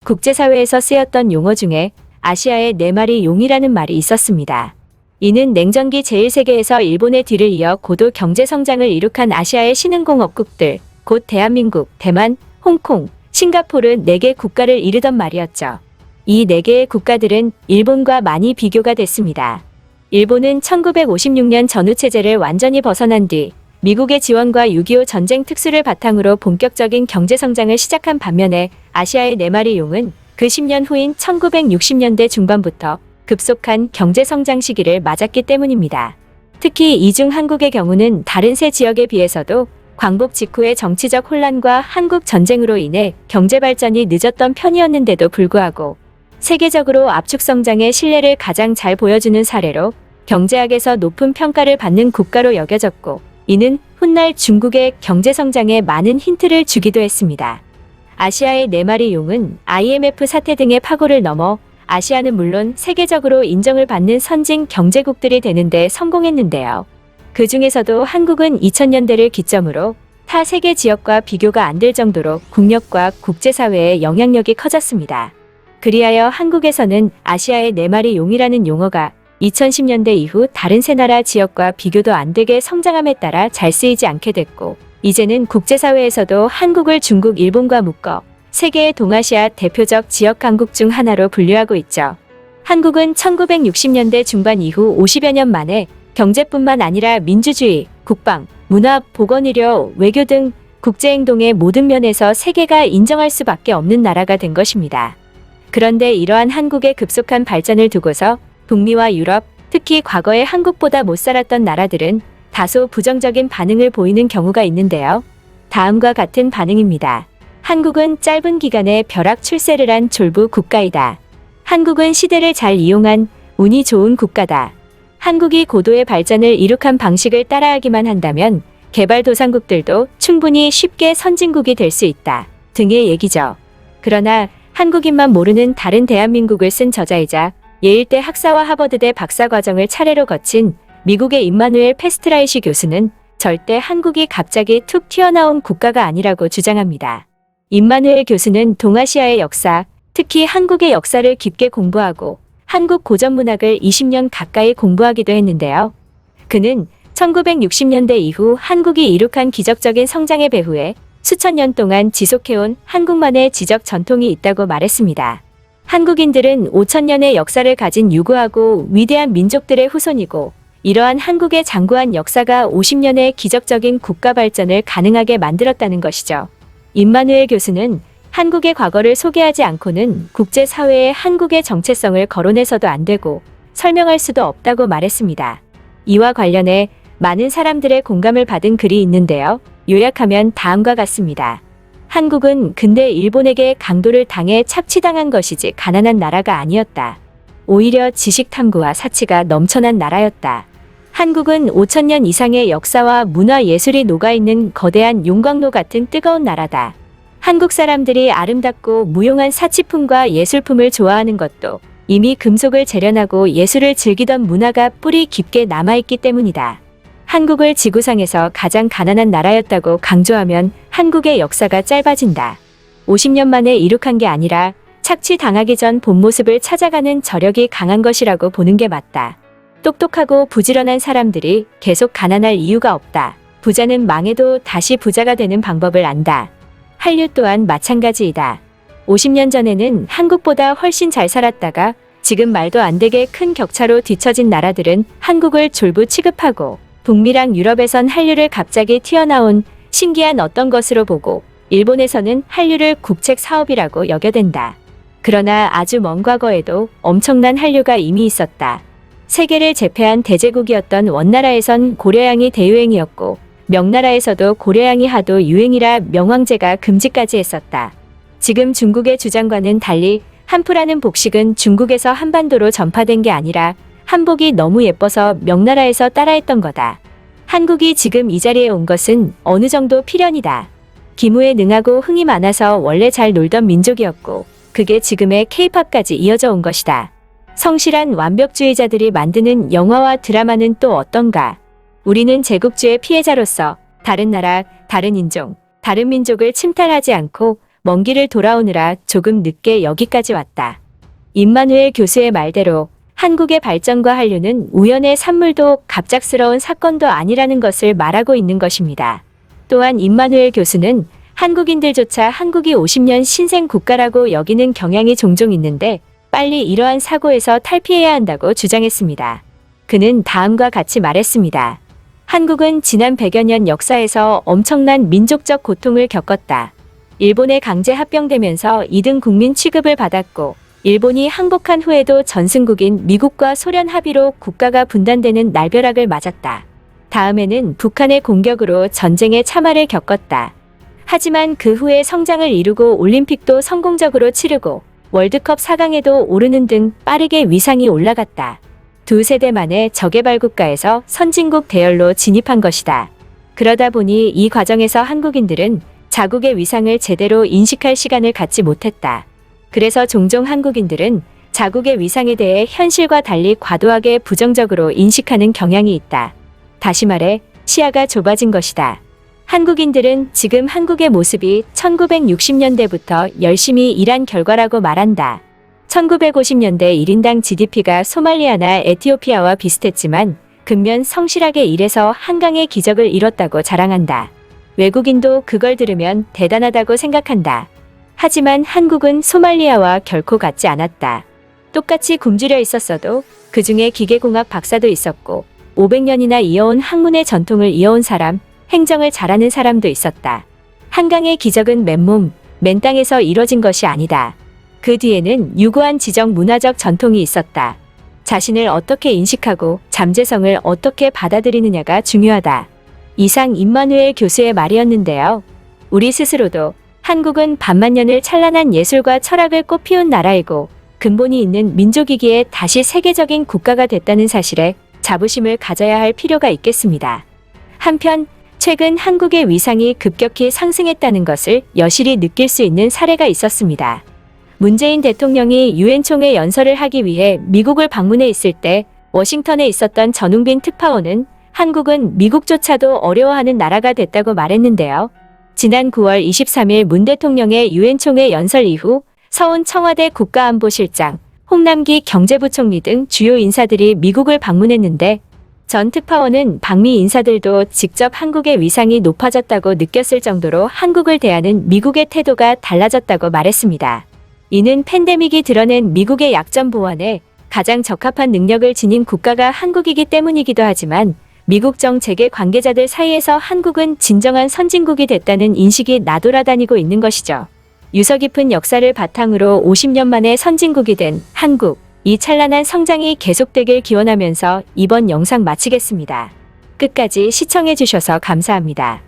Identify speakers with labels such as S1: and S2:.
S1: 국제사회에서 쓰였던 용어 중에 아시아의 4마리 용이라는 말이 있었습니다. 이는 냉전기 제1세계에서 일본의 뒤를 이어 고도 경제성장을 이룩한 아시아의 신흥공업국들, 곧 대한민국, 대만, 홍콩, 싱가포르 4개 국가를 이르던 말이었죠. 이 4개의 국가들은 일본과 많이 비교가 됐습니다. 일본은 1956년 전후체제를 완전히 벗어난 뒤 미국의 지원과 6.25 전쟁 특수를 바탕으로 본격적인 경제성장을 시작한 반면에 아시아의 4마리 용은 그 10년 후인 1960년대 중반부터 급속한 경제성장 시기를 맞았기 때문입니다. 특히 이 중 한국의 경우는 다른 세 지역에 비해서도 광복 직후의 정치적 혼란과 한국 전쟁으로 인해 경제 발전이 늦었던 편이었는데도 불구하고 세계적으로 압축 성장의 신뢰를 가장 잘 보여주는 사례로 경제학에서 높은 평가를 받는 국가로 여겨졌고, 이는 훗날 중국의 경제 성장에 많은 힌트를 주기도 했습니다. 아시아의 4마리 용은 IMF 사태 등의 파고를 넘어 아시아는 물론 세계적으로 인정을 받는 선진 경제국들이 되는데 성공했는데요. 그 중에서도 한국은 2000년대를 기점으로 타 세계 지역과 비교가 안 될 정도로 국력과 국제사회의 영향력이 커졌습니다. 그리하여 한국에서는 아시아의 4마리 용이라는 용어가 2010년대 이후 다른 세 나라 지역과 비교도 안 되게 성장함에 따라 잘 쓰이지 않게 됐고, 이제는 국제사회에서도 한국을 중국, 일본과 묶어 세계의 동아시아 대표적 지역 강국 중 하나로 분류하고 있죠. 한국은 1960년대 중반 이후 50여 년 만에 경제뿐만 아니라 민주주의, 국방, 문화, 보건의료, 외교 등 국제행동의 모든 면에서 세계가 인정할 수밖에 없는 나라가 된 것입니다. 그런데 이러한 한국의 급속한 발전을 두고서 북미와 유럽, 특히 과거에 한국보다 못 살았던 나라들은 다소 부정적인 반응을 보이는 경우가 있는데요. 다음과 같은 반응입니다. 한국은 짧은 기간에 벼락 출세를 한 졸부 국가이다. 한국은 시대를 잘 이용한 운이 좋은 국가다. 한국이 고도의 발전을 이룩한 방식을 따라하기만 한다면 개발도상국들도 충분히 쉽게 선진국이 될 수 있다. 등의 얘기죠. 그러나 한국인만 모르는 다른 대한민국을 쓴 저자이자 예일대 학사와 하버드대 박사과정을 차례로 거친 미국의 임마누엘 페스트라이시 교수는 절대 한국이 갑자기 툭 튀어나온 국가가 아니라고 주장합니다. 임마누엘 교수는 동아시아의 역사, 특히 한국의 역사를 깊게 공부하고 한국 고전문학을 20년 가까이 공부하기도 했는데요. 그는 1960년대 이후 한국이 이룩한 기적적인 성장의 배후에 수천 년 동안 지속해온 한국만의 지적 전통이 있다고 말했습니다. 한국인들은 5,000년의 역사를 가진 유구하고 위대한 민족들의 후손이고, 이러한 한국의 장구한 역사가 50년의 기적적인 국가 발전을 가능하게 만들었다는 것이죠. 임마누엘 교수는 한국의 과거를 소개하지 않고는 국제사회에 한국의 정체성을 거론해서도 안 되고 설명할 수도 없다고 말했습니다. 이와 관련해 많은 사람들의 공감을 받은 글이 있는데요. 요약하면 다음과 같습니다. 한국은 근대 일본에게 강도를 당해 착취당한 것이지 가난한 나라가 아니었다. 오히려 지식 탐구와 사치가 넘쳐난 나라였다. 한국은 5,000년 이상의 역사와 문화 예술이 녹아있는 거대한 용광로 같은 뜨거운 나라다. 한국 사람들이 아름답고 무용한 사치품과 예술품을 좋아하는 것도 이미 금속을 재련하고 예술을 즐기던 문화가 뿌리 깊게 남아있기 때문이다. 한국을 지구상에서 가장 가난한 나라였다고 강조하면 한국의 역사가 짧아진다. 50년 만에 이룩한 게 아니라 착취당하기 전 본 모습을 찾아가는 저력이 강한 것이라고 보는 게 맞다. 똑똑하고 부지런한 사람들이 계속 가난할 이유가 없다. 부자는 망해도 다시 부자가 되는 방법을 안다. 한류 또한 마찬가지이다. 50년 전에는 한국보다 훨씬 잘 살았다가 지금 말도 안 되게 큰 격차로 뒤처진 나라들은 한국을 졸부 취급하고, 북미랑 유럽에선 한류를 갑자기 튀어나온 신기한 어떤 것으로 보고, 일본에서는 한류를 국책 사업이라고 여겨댄다. 그러나 아주 먼 과거에도 엄청난 한류가 이미 있었다. 세계를 제패한 대제국이었던 원나라에선 고려양이 대유행이었고, 명나라에서도 고려양이 하도 유행이라 명왕제가 금지까지 했었다. 지금 중국의 주장과는 달리 한푸라는 복식은 중국에서 한반도로 전파된 게 아니라 한복이 너무 예뻐서 명나라에서 따라했던 거다. 한국이 지금 이 자리에 온 것은 어느 정도 필연이다. 기무에 능하고 흥이 많아서 원래 잘 놀던 민족이었고, 그게 지금의 K-팝까지 이어져 온 것이다. 성실한 완벽주의자들이 만드는 영화와 드라마는 또 어떤가? 우리는 제국주의 피해자로서 다른 나라, 다른 인종, 다른 민족을 침탈하지 않고 먼 길을 돌아오느라 조금 늦게 여기까지 왔다. 임마누엘 교수의 말대로 한국의 발전과 한류는 우연의 산물도 갑작스러운 사건도 아니라는 것을 말하고 있는 것입니다. 또한 임마누엘 교수는 한국인들조차 한국이 50년 신생 국가라고 여기는 경향이 종종 있는데 빨리 이러한 사고에서 탈피해야 한다고 주장했습니다. 그는 다음과 같이 말했습니다. 한국은 지난 100여 년 역사에서 엄청난 민족적 고통을 겪었다. 일본에 강제 합병되면서 2등 국민 취급을 받았고 일본이 항복한 후에도 전승국인 미국과 소련 합의로 국가가 분단되는 날벼락을 맞았다. 다음에는 북한의 공격으로 전쟁의 참화를 겪었다. 하지만 그 후에 성장을 이루고 올림픽도 성공적으로 치르고 월드컵 4강에도 오르는 등 빠르게 위상이 올라갔다. 두 세대 만에 저개발 국가에서 선진국 대열로 진입한 것이다. 그러다 보니 이 과정에서 한국인들은 자국의 위상을 제대로 인식할 시간을 갖지 못했다. 그래서 종종 한국인들은 자국의 위상에 대해 현실과 달리 과도하게 부정적으로 인식하는 경향이 있다. 다시 말해 시야가 좁아진 것이다. 한국인들은 지금 한국의 모습이 1960년대부터 열심히 일한 결과라고 말한다. 1950년대 1인당 GDP가 소말리아나 에티오피아와 비슷했지만 근면 성실하게 일해서 한강의 기적을 이뤘다고 자랑한다. 외국인도 그걸 들으면 대단하다고 생각한다. 하지만 한국은 소말리아와 결코 같지 않았다. 똑같이 굶주려 있었어도 그 중에 기계공학 박사도 있었고 500년이나 이어온 학문의 전통을 이어온 사람, 행정을 잘하는 사람도 있었다. 한강의 기적은 맨몸, 맨 땅에서 이뤄진 것이 아니다. 그 뒤에는 유구한 지적 문화적 전통이 있었다. 자신을 어떻게 인식하고 잠재성을 어떻게 받아들이느냐가 중요하다. 이상 임마누엘 교수의 말이었는데요. 우리 스스로도 한국은 반만년을 찬란한 예술과 철학을 꽃피운 나라이고 근본이 있는 민족이기에 다시 세계적인 국가가 됐다는 사실에 자부심을 가져야 할 필요가 있겠습니다. 한편 최근 한국의 위상이 급격히 상승했다는 것을 여실히 느낄 수 있는 사례가 있었습니다. 문재인 대통령이 유엔 총회 연설을 하기 위해 미국을 방문해 있을 때 워싱턴에 있었던 전웅빈 특파원은 한국은 미국조차도 어려워하는 나라가 됐다고 말했는데요. 지난 9월 23일 문 대통령의 유엔 총회 연설 이후 서훈 청와대 국가안보실장, 홍남기 경제부총리 등 주요 인사들이 미국을 방문했는데 전 특파원은 방미 인사들도 직접 한국의 위상이 높아졌다고 느꼈을 정도로 한국을 대하는 미국의 태도가 달라졌다고 말했습니다. 이는 팬데믹이 드러낸 미국의 약점 보완에 가장 적합한 능력을 지닌 국가가 한국이기 때문이기도 하지만 미국 정책의 관계자들 사이에서 한국은 진정한 선진국이 됐다는 인식이 나돌아다니고 있는 것이죠. 유서 깊은 역사를 바탕으로 50년 만에 선진국이 된 한국. 이 찬란한 성장이 계속되길 기원하면서 이번 영상 마치겠습니다. 끝까지 시청해주셔서 감사합니다.